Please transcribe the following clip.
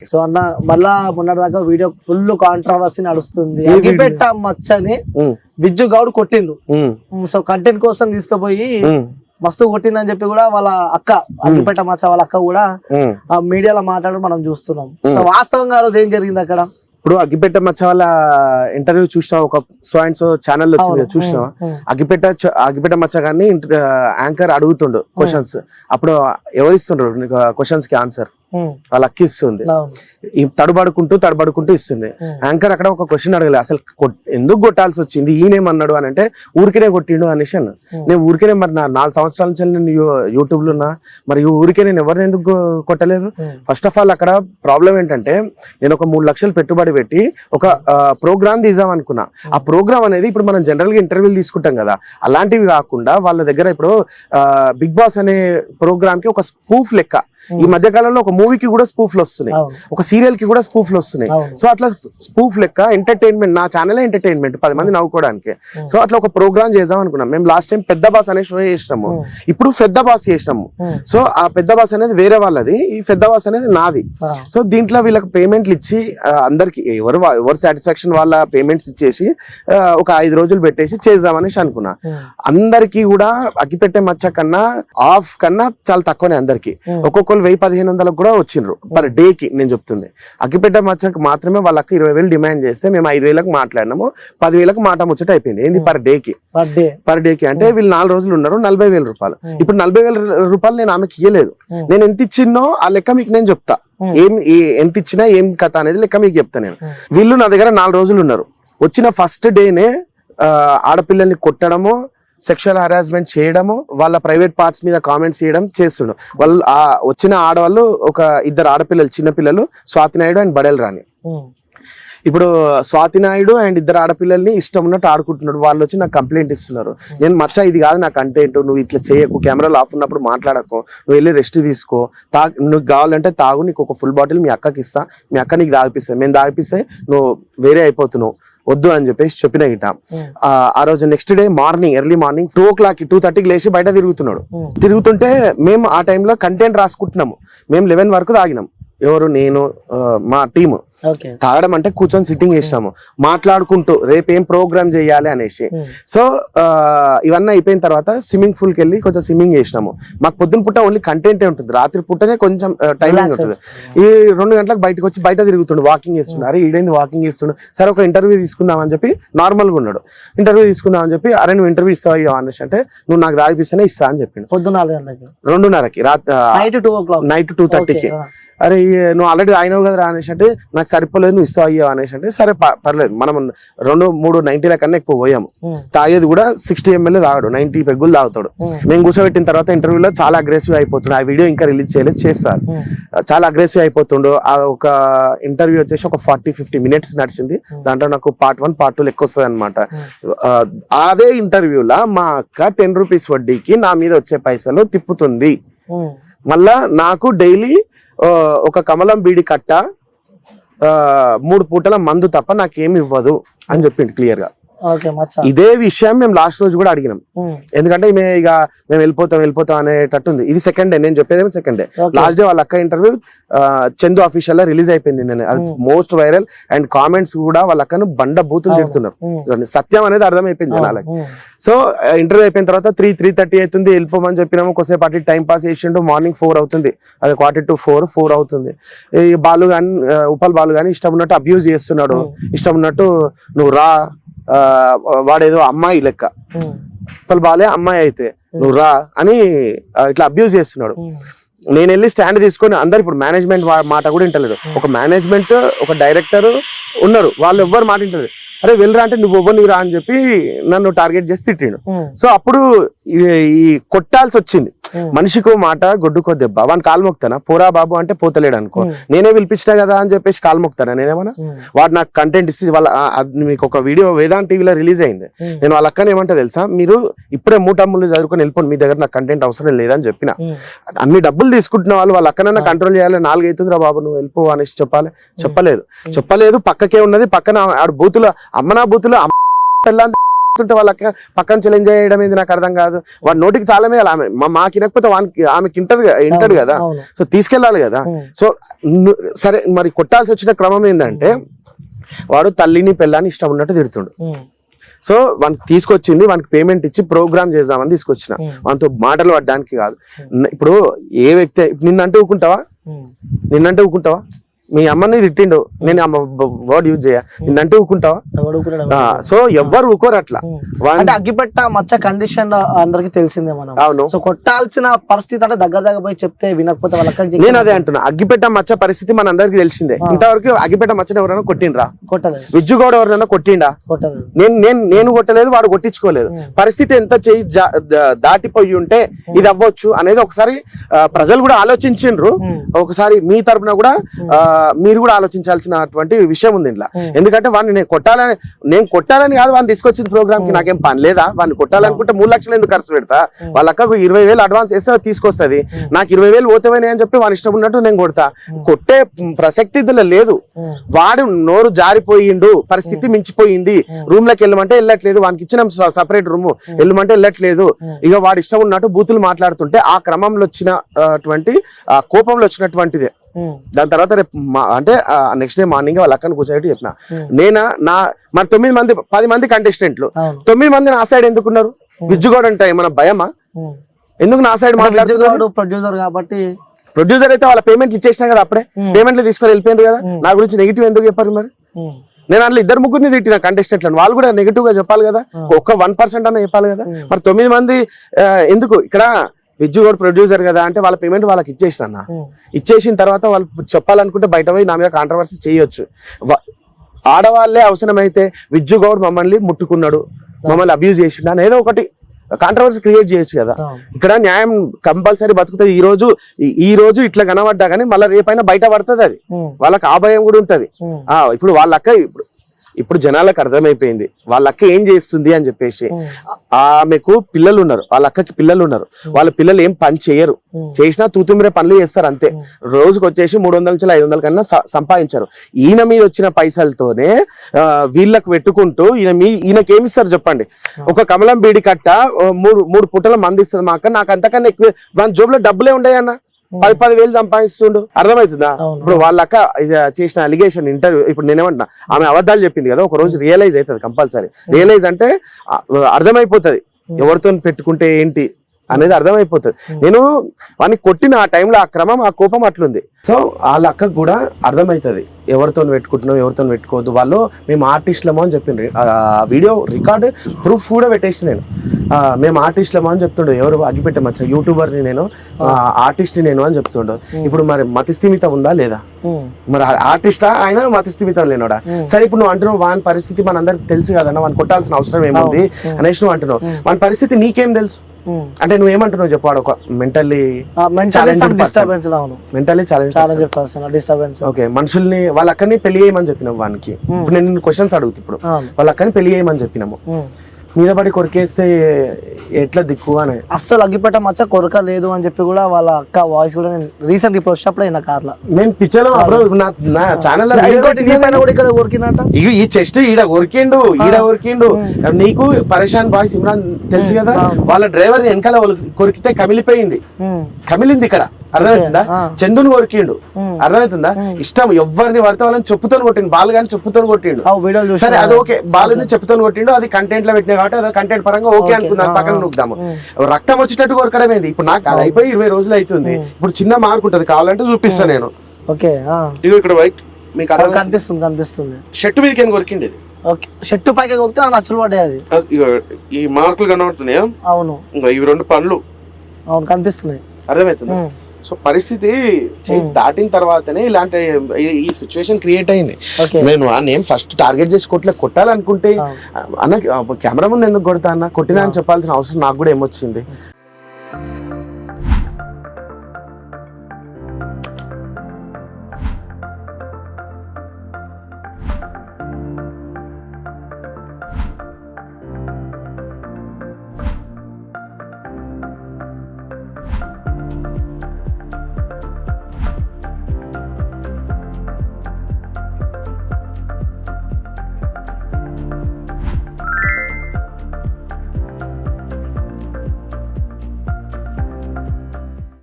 So అన్న మళ్ళా మొన్నటిదాకా వీడియో ఫుల్ కాంట్రవర్సీ నడుస్తుంది. అగ్గిపెట్ట మచ్చని విజ్జు గౌడ్ కొట్టిండు. సో కంటెంట్ కోసం తీసుకుపోయి మస్తు కొట్టిందని చెప్పి కూడా వాళ్ళ అక్క అగ్గిపెట్ట మచ్చ వాళ్ళ అక్క కూడా ఆ మీడియాలో మాట్లాడి మనం చూస్తున్నాం. సో వాస్తవంగా ఆ రోజు ఏం జరిగింది అక్కడ? ఇప్పుడు అగ్గిపెట్ట మచ్చ వాళ్ళ ఇంటర్వ్యూ చూసినావు, ఒక సో అండ్ సో ఛానల్ వచ్చింది చూసినావా? అగ్గిపెట్ట మచ్చ గారిని యాంకర్ అడుగుతుండు క్వశ్చన్స్. అప్పుడు ఎవరు ఇస్తుండ్రు క్వశ్చన్స్ కి ఆన్సర్? వాళ్ళ అక్క ఇస్తుంది. తడబడుకుంటూ ఇస్తుంది. యాంకర్ అక్కడ ఒక క్వశ్చన్ అడగలే, అసలు ఎందుకు కొట్టాల్సి వచ్చింది, ఈయనేమన్నాడు అని అంటే ఊరికేనే కొట్టిండు అనేసి అన్న. నేను ఊరికేనే మరి 4 సంవత్సరాల నుంచి నేను యూట్యూబ్ లో ఉన్నా, మరి ఊరికే నేను ఎవరిని ఎందుకు కొట్టలేదు? ఫస్ట్ ఆఫ్ ఆల్ అక్కడ ప్రాబ్లం ఏంటంటే, నేను ఒక 3 లక్షలు పెట్టుబడి పెట్టి ఒక ప్రోగ్రామ్ తీద్దాం అనుకున్నా. ఆ ప్రోగ్రామ్ అనేది ఇప్పుడు మనం జనరల్ గా ఇంటర్వ్యూలు తీసుకుంటాం కదా, అలాంటివి కాకుండా వాళ్ళ దగ్గర ఇప్పుడు బిగ్ బాస్ అనే ప్రోగ్రామ్ కి ఒక స్పూఫ్ లెక్క. ఈ మధ్య కాలంలో ఒక మూవీకి కూడా స్పూఫ్లు వస్తున్నాయి, ఒక సీరియల్ కి కూడా స్పూఫ్లు వస్తున్నాయి. సో అట్లా స్పూఫ్ లెక్క ఎంటర్టైన్మెంట్, నా ఛానల్ ఎంటర్టైన్మెంట్ 10 మంది నవ్వుకోవడానికి. సో అట్లా ఒక ప్రోగ్రామ్ చేద్దాం అనుకున్నాం. మేము లాస్ట్ టైం పెద్ద బాస్ అనే షో చేసినాము, ఇప్పుడు పెద్ద బాస్ చేసినాము. సో ఆ పెద్ద బాస్ అనేది వేరే వాళ్ళది, ఈ పెద్ద బాస్ అనేది నాది. సో దీంట్లో వీళ్ళకి పేమెంట్లు ఇచ్చి అందరికి ఎవరు సాటిస్ఫాక్షన్ వాళ్ళ పేమెంట్స్ ఇచ్చేసి ఒక 5 రోజులు పెట్టేసి చేద్దామనేసి అనుకున్నా. అందరికి కూడా అగ్గిపెట్టే మచ్చ కన్నా ఆఫ్ కన్నా చాలా తక్కువనే అందరికి. ఒక్కొక్కరు 1000-1500 కూడా వచ్చిండ్రు పర్ డే కి. నేను చెప్తుంది అగ్గిపెట్ట మచ్చకు మాత్రమే వాళ్ళకి 20,000 డిమాండ్ చేస్తే మేము 5,000కి మాట్లాడినాము, 10,000కి మాట ముచ్చట అయిపోయింది. ఏంది పర్ డే కి అంటే వీళ్ళు 4 రోజులు ఉన్నారు, 40,000 రూపాయలు. ఇప్పుడు 40,000 రూపాయలు నేను ఆమెకి ఇయ్యలేదు. నేను ఎంత ఇచ్చిన్నో ఆ లెక్క మీకు నేను చెప్తా, ఎంత ఇచ్చినా ఏం కథ అనేది లెక్క మీకు చెప్తా నేను. వీళ్ళు నా దగ్గర 4 రోజులు ఉన్నారు. వచ్చిన ఫస్ట్ డేనే ఆడపిల్లల్ని కొట్టడము, సెక్షువల్ హరాస్మెంట్ చేయడము, వాళ్ళ ప్రైవేట్ పార్ట్స్ మీద కామెంట్స్ చేయడం చేస్తుండు. వాళ్ళు వచ్చిన ఆడవాళ్ళు ఒక 2 ఆడపిల్లలు, చిన్నపిల్లలు, స్వాతి నాయుడు అండ్ బడేల్ రాణి. ఇప్పుడు స్వాతి నాయుడు అండ్ 2 ఆడపిల్లల్ని ఇష్టం ఉన్నట్టు ఆడుకుంటున్నాడు. వాళ్ళు వచ్చి నాకు కంప్లైంట్ ఇస్తున్నారు. నేను మచ్చ ఇది కాదు నా కంటెంట్, నువ్వు ఇట్లా చేయకు, కెమెరాలు ఆఫ్ ఉన్నప్పుడు మాట్లాడకు, నువ్వు వెళ్ళి రెస్ట్ తీసుకో, నువ్వు కావాలంటే తాగు, నీకు ఒక ఫుల్ బాటిల్ మీ అక్కకి ఇస్తా, మీ అక్క నీకు తాగిపిస్తాయి, మేము తాగిపిస్తే నువ్వు వేరే అయిపోతున్నావు, వద్దు అని చెప్పేసి చెప్పిన గిట. ఆ రోజు నెక్స్ట్ డే ఎర్లీ మార్నింగ్ 2:30కి లేచి బయట తిరుగుతుంటే మేము ఆ టైంలో కంటెంట్ రాసుకుంటున్నాము. మేము 11 వరకు తాగినాం. ఎవరు? నేను, మా టీము. తాగడం అంటే కూర్చొని సిట్టింగ్ చేసినాము, మాట్లాడుకుంటూ రేపు ఏం ప్రోగ్రామ్ చేయాలి అనేసి. సో ఇవన్నీ అయిపోయిన తర్వాత స్విమ్మింగ్ పూల్ కి వెళ్ళి కొంచెం స్విమ్మింగ్ చేసినాము. మాకు పొద్దున పుట్ట ఓన్లీ కంటెంటే ఉంటుంది, రాత్రి పుట్టనే కొంచెం టైమింగ్ ఉంటుంది. ఈ 2 గంటలకు బయటకు వచ్చి బయట తిరుగుతుండు, వాకింగ్ చేస్తుండు. అరే ఈడైంది వాకింగ్ చేస్తుండు, సరే ఒక ఇంటర్వ్యూ తీసుకుందాం అని చెప్పి నార్మల్గా ఉన్నాడు. ఇంటర్వ్యూ తీసుకుందాం అని చెప్పి, అరే నువ్వు ఇంటర్వ్యూ ఇస్తావా అనేసి అంటే, నువ్వు నాకు దాగిపిస్తేనే ఇస్తా అని చెప్పిండు. పొద్దున్న 4 గంటలకి, 2:30కి, నైట్ 2:30కి. అరే నువ్వు ఆల్రెడీ అయినావు కదా అనేసి అంటే, నాకు సరిపోలేదు, నువ్వు ఇస్తావు అయ్యావు అనేసి అంటే, సరే పర్లేదు. మనం 2-3 90ల కన్నా ఎక్కువ పోయాము. తాగేది కూడా 60 ml తాగాడు, 90 పెగ్గులు తాగుతాడు. మేము కూర్చోబెట్టిన తర్వాత ఇంటర్వ్యూలో చాలా అగ్రెసివ్ అయిపోతుండు. ఆ వీడియో ఇంకా రిలీజ్ చేయలేదు, చేస్తారు. చాలా అగ్రెసివ్ అయిపోతుండు. ఆ ఒక ఇంటర్వ్యూ వచ్చేసి ఒక 40-50 minutes నడిచింది. దాంట్లో నాకు part 1 part 2 లెక్క వస్తుంది అనమాట. అదే ఇంటర్వ్యూలో మా అక్క 10 రూపీస్ వడ్డీకి నా మీద వచ్చే పైసలు తిప్పుతుంది. మళ్ళా నాకు డైలీ ఒక కమలం బీడి కట్ట, 3 పూటల మందు తప్ప నాకేమి ఇవ్వదు అని చెప్పిండు క్లియర్ గా. ఇదే విషయం మేము లాస్ట్ రోజు కూడా అడిగినాం. ఎందుకంటే మేము వెళ్ళిపోతాం అనేటట్టుంది. ఇది సెకండ్ డే, నేను చెప్పేదేమో సెకండ్ డే. లాస్ట్ డే వాళ్ళ అక్క ఇంటర్వ్యూ చందు అఫీషియల్ గా రిలీజ్ అయిపోయింది నేను. అది మోస్ట్ వైరల్. అండ్ కామెంట్స్ కూడా వాళ్ళ అక్కను బండ బూతులు తిడుతున్నారు. సత్యం అనేది అర్థమైపోయింది జనాలకి. సో ఇంటర్వ్యూ అయిపోయిన తర్వాత 3:30 అవుతుంది, వెళ్ళిపోమని చెప్పినాము. కొద్దిసేపు అటు టైం పాస్ చేసిండు. మార్నింగ్ 4 అవుతుంది, అది 4 అవుతుంది. ఈ బాలు గాని, ఉప్పల్ బాలు గాని ఇష్టం ఉన్నట్టు అబ్యూజ్ చేస్తున్నాడు. ఇష్టం ఉన్నట్టు నువ్వు రా, వాడేదో అమ్మాయి లెక్క, ఉప్పల్ బాలే అమ్మాయి అయితే నువ్వు రా అని ఇట్లా అబ్యూజ్ చేస్తున్నాడు. నేను వెళ్ళి స్టాండ్ తీసుకొని, అందరు ఇప్పుడు మేనేజ్మెంట్ మాట కూడా వింటలేదు. ఒక మేనేజ్మెంట్, ఒక డైరెక్టర్ ఉన్నారు, వాళ్ళు ఎవ్వరు మాట వింటలేదు. అరే వెళ్ళరా అంటే, నువ్వు ఎవ్వరు రా అని చెప్పి నన్ను టార్గెట్ చేసి తిట్టిండు. సో అప్పుడు ఈ కొట్టాల్సి వచ్చింది. మనిషికో మాట గొడ్డుకో దెబ్బ. వాడిని కాలు మొక్తానా? పోరా బాబు అంటే పోతలేడు అనుకో, నేనే పిలిపించినా కదా అని చెప్పేసి కాలు మొక్తానా నేనేమన్నా? వాడు నాకు కంటెంట్ ఇస్తే వాళ్ళ మీకు ఒక వీడియో వేదాంత్ టీవీలో రిలీజ్ అయింది. నేను వాళ్ళ అక్కని ఏమంటా తెలుసా, మీరు ఇప్పుడే మూటమ్ములు చదువుకొని వెళ్ళిపోండి, మీ దగ్గర నాకు కంటెంట్ అవసరం లేదని చెప్పిన. అన్ని డబ్బులు తీసుకుంటున్న వాళ్ళ అక్కనన్నా కంట్రోల్ చేయాలి. 4 అవుతుందిరా బాబు నువ్వు వెళ్ళిపో అనేసి చెప్పలేదు. పక్కకే ఉన్నది, పక్కన ఆడు బూతులు, అమ్మనా బూతులు చెప్తుంటే వాళ్ళకి పక్కన ఛాలెంజ్ చేయడం ఏంది నాకు అర్థం కాదు. వాడు నోటికి తాళమే ఆమె మాకు వినకపోతే ఆమెకి ఇంటది కదా, సో తీసుకెళ్ళాలి కదా. సో సరే మరి కొట్టాల్సి వచ్చిన క్రమం ఏంటంటే వాడు తల్లిని పిల్లని ఇష్టం ఉన్నట్టు తిడుతుండు. సో వానికి తీసుకొచ్చింది, వానికి పేమెంట్ ఇచ్చి ప్రోగ్రామ్ చేద్దామని తీసుకొచ్చిన, వానితో మాటలు పడ్డానికి కాదు. ఇప్పుడు ఏ వ్యక్తి నిన్నంటే ఊకుంటావా? మీ అమ్మని తిట్టిండు, నేను అమ్మ వర్డ్ యూజ్ చేయ, నిన్నంటే ఊకుంటావా? సో ఎవ్వరు ఊకోరు అట్లా. అంటే అగ్గిపెట్ట మచ్చ కండిషన్ అందరికి తెలిసిందే మనం. అవును. సో కొట్టాల్సిన పరిస్థితి అంటే దగ్గర పోయి చెప్తే వినకపోతే వాళ్ళకి, నేను అదే అంటున్నా, అగ్గిపెట్ట మచ్చ పరిస్థితి మన అందరికి తెలిసిందే. ఇంతవరకు అగ్గిపెట్ట మచ్చని ఎవరైనా కొట్టిండ్రా? కొట్టలేదు. విజ్జుగౌడ ఎవరైనా కొట్టిండా? కొట్టలేదు. నేను కొట్టలేదు, వాడు కొట్టించుకోలేదు. పరిస్థితి ఎంత చేయి దాటిపోయి ఉంటే ఇది అవ్వచ్చు అనేది ఒకసారి ప్రజలు కూడా ఆలోచించిండ్రు. ఒకసారి మీ తరపున కూడా మీరు కూడా ఆలోచించాల్సినటువంటి విషయం ఉంది ఇంట్లో. ఎందుకంటే వాడిని నేను కొట్టాలని కాదు, వాడిని తీసుకొచ్చింది ప్రోగ్రామ్ కి, నాకేం పని లేదా. వాడిని కొట్టాలనుకుంటే 3 లక్షలు ఎందుకు ఖర్చు పెడతా? వాళ్ళ అక్కకు 20,000 అడ్వాన్స్ వేస్తే తీసుకొస్తుంది, నాకు 20,000 పోతేవని అని చెప్పి వాని ఇష్టం ఉన్నట్టు నేను కొడతా. కొట్టే ప్రసక్తి ఇందులో లేదు. వాడు నోరు జారిపోయిండు, పరిస్థితి మించిపోయింది, రూమ్ లోకి వెళ్ళమంటే వెళ్ళట్లేదు, వానికి ఇచ్చిన సపరేట్ రూమ్ వెళ్ళమంటే వెళ్ళట్లేదు. ఇక వాడు ఇష్టం ఉన్నట్టు బూతులు మాట్లాడుతుంటే ఆ క్రమంలో వచ్చినటువంటి కోపంలో వచ్చినటువంటిదే. దాని తర్వాత రేపు అంటే నెక్స్ట్ డే మార్నింగ్ వాళ్ళ అక్కను కూర్చోబెట్టి చెప్పిన, మరి 10 మంది కంటెస్టెంట్లు, 9 మంది నా సైడ్ ఎందుకున్నారు? విజ్జుగౌడ్ అంటే ఏమన్నా భయమా? ఎందుకు నా సైడ్ మాట్లాడుతున్నాడు? ప్రొడ్యూసర్ కాబట్టి. ప్రొడ్యూసర్ అయితే వాళ్ళ పేమెంట్లు ఇచ్చేసినా కదా, అప్పుడే పేమెంట్లు తీసుకొని వెళ్ళిపోయింది కదా. నా గురించి నెగిటివ్ ఎందుకు చెప్పారు మరి? నేను అందులో 2-3 తిట్టిన కంటెస్టెంట్లను, వాళ్ళు కూడా నెగిటివ్ గా చెప్పాలి కదా, ఒక్క 1% అన్న చెప్పాలి కదా. మరి 9 మంది ఎందుకు? ఇక్కడ విజ్జుగౌడ్ ప్రొడ్యూసర్ కదా అంటే వాళ్ళ పేమెంట్ వాళ్ళకి ఇచ్చేసిన, ఇచ్చేసిన తర్వాత వాళ్ళు చెప్పాలనుకుంటే బయట పోయి నా మీద కాంట్రవర్సీ చేయొచ్చు. ఆడవాళ్లే అవసరమైతే విజ్జుగౌడ్ మమ్మల్ని ముట్టుకున్నాడు, మమ్మల్ని అబ్యూజ్ చేసిండు అని ఏదో ఒకటి కాంట్రవర్సీ క్రియేట్ చేయొచ్చు కదా. ఇక్కడ న్యాయం కంపల్సరీ బతుకుతుంది. ఈ రోజు ఇట్లా కనబడ్డా కానీ మళ్ళీ రేపైనా బయట పడుతుంది. అది వాళ్ళకి ఆ భయం కూడా ఉంటది. ఇప్పుడు వాళ్ళ అక్క ఇప్పుడు జనాలకు అర్థమైపోయింది వాళ్ళ అక్క ఏం చేస్తుంది అని చెప్పేసి. ఆమెకు పిల్లలు ఉన్నారు, వాళ్ళ అక్కకి పిల్లలు ఉన్నారు, వాళ్ళ పిల్లలు ఏం పని చేయరు, చేసినా తూతుమిరే పనులు చేస్తారు అంతే. రోజుకి వచ్చేసి 300 నుంచి 500 కన్నా సంపాదించారు. ఈయన మీద వచ్చిన పైసలతోనే వీళ్ళకు పెట్టుకుంటూ ఈయనకేమిస్తారు చెప్పండి? ఒక కమలం బీడి కట్ట 3 పుట్టల మంది ఇస్తుంది మా అక్క, నాకు అంతకన్నా ఎక్కువ. వాళ్ళ జోబులో డబ్బులే ఉండయన్న, 10,000 సంపాదిస్తుండు. అర్థమవుతుందా? ఇప్పుడు వాళ్ళక్క చేసిన అలిగేషన్ ఇంటర్వ్యూ, ఇప్పుడు నేనేమంటున్నా, ఆమె అబద్ధాలు చెప్పింది కదా, ఒక రోజు రియలైజ్ అవుతుంది కంపల్సరీ. రియలైజ్ అంటే అర్థమైపోతుంది ఎవరితో పెట్టుకుంటే ఏంటి అనేది అర్థమైపోతుంది. నేను వాడిని కొట్టిన ఆ టైంలో ఆ క్రమం ఆ కోపం అట్లుంది. సో వాళ్ళ అక్కకు కూడా అర్థమవుతుంది ఎవరితో పెట్టుకుంటున్నాం ఎవరితో పెట్టుకోవద్దు. వాళ్ళు మేము ఆర్టిస్టులమో అని చెప్పిండ్రు. వీడియో రికార్డ్ ప్రూఫ్ కూడా పెట్టేసి నేను మేము ఆర్టిస్టులమో అని చెప్తుండే. ఎవరు అగ్గిపెట్ట మచ్చ యూట్యూబర్ని నేను, ఆర్టిస్ట్ని నేను అని చెప్తుండే. ఇప్పుడు మరి మతిస్థిమితం ఉందా లేదా? మరి ఆర్టిస్టా ఆయన మతిస్థిమితం లేనోడా? సరే ఇప్పుడు నువ్వు అంటున్నావు వాని పరిస్థితి మనందరికి తెలుసు కదన్నా, వాని కొట్టాల్సిన అవసరం ఏముంది అనేసి నువ్వు అంటున్నావు. వాని పరిస్థితి నీకేం తెలుసు అంటే నువ్వేమంటున్నావు చెప్పు? వాడు ఒక మెంటల్లీ డిస్టర్బెన్స్. ఓకే, మనుషుల్ని వాళ్ళ అక్కని పెళ్లి చేయమని చెప్పినావు వానికి. ఇప్పుడు నేను క్వశ్చన్స్ అడుగుతా. ఇప్పుడు వాళ్ళ అక్కని పెళ్లి చేయమని చెప్పినాము, మీద పడి కొరికేస్తే ఎట్లా దిక్కు అని. అస్సలు అగ్గిపెట్ట మచ్చ కొరక లేదు అని చెప్పి కూడా వాళ్ళ అక్క వాయిస్ కూడా నేను రీసెంట్ ఇప్పుడు వచ్చినప్పుడు అయిన కార్లో నేను పిచ్చలో నా ఛానల్ ఇక్కడ కొరికినట్ట. ఈ చెస్ట్ ఈడ కొరికిండు, నీకు పరేషాన్ బాయ్ సిమ్రాన్ తెలుసు కదా, వాళ్ళ డ్రైవర్ వెనకాల కొరికితే కమిలింది ఇక్కడ. అర్థమవుతుందా? చందుని కొరికిండు. అర్థమవుతుందా? ఇష్టం ఎవరిని పడితే వాళ్ళని చెప్పుతో కొట్టిండు. బాలు గాని చెప్పుతో కొట్టిండు. సరే అది ఓకే, బాలుని చెప్పుతో కొట్టిండు, అది కంటెంట్ లో పెట్టినా కాబట్టి అది కంటెంట్ పరంగా ఓకే అనుకుందాం, పక్కన నొక్కుదాము. రక్తం వచ్చేటట్టు కొరకడం ఏంది? ఇప్పుడు నాకు అది అయిపోయి 20 రోజులు అవుతుంది. ఇప్పుడు చిన్న మార్క్ ఉంటది, కావాలంటే చూపిస్తాను నేను. ఓకే, ఇది ఇక్కడ వైట్ మీకు కనిపిస్తుంది. షర్ట్ మీదకి ఏం కొరికిండి? ఇది షర్ట్ పైకి కొరికితే నాకు నచ్చులు పడ్డాయి. అది ఈ మార్కులు కనబడుతున్నాయా? అవును, ఇవి 2 పనులు అవును కనిపిస్తున్నాయి. అర్థమవుతుంది. సో పరిస్థితి దాటిన తర్వాతనే ఇలాంటి ఈ సిచ్యువేషన్ క్రియేట్ అయింది. నేను ఏం ఫస్ట్ టార్గెట్ చేసి కొట్టాలనుకుంటే అన్న కెమెరా ముందు ఎందుకు కొడతా అన్న, కొట్టినా అని చెప్పాల్సిన అవసరం నాకు కూడా ఏమొచ్చింది.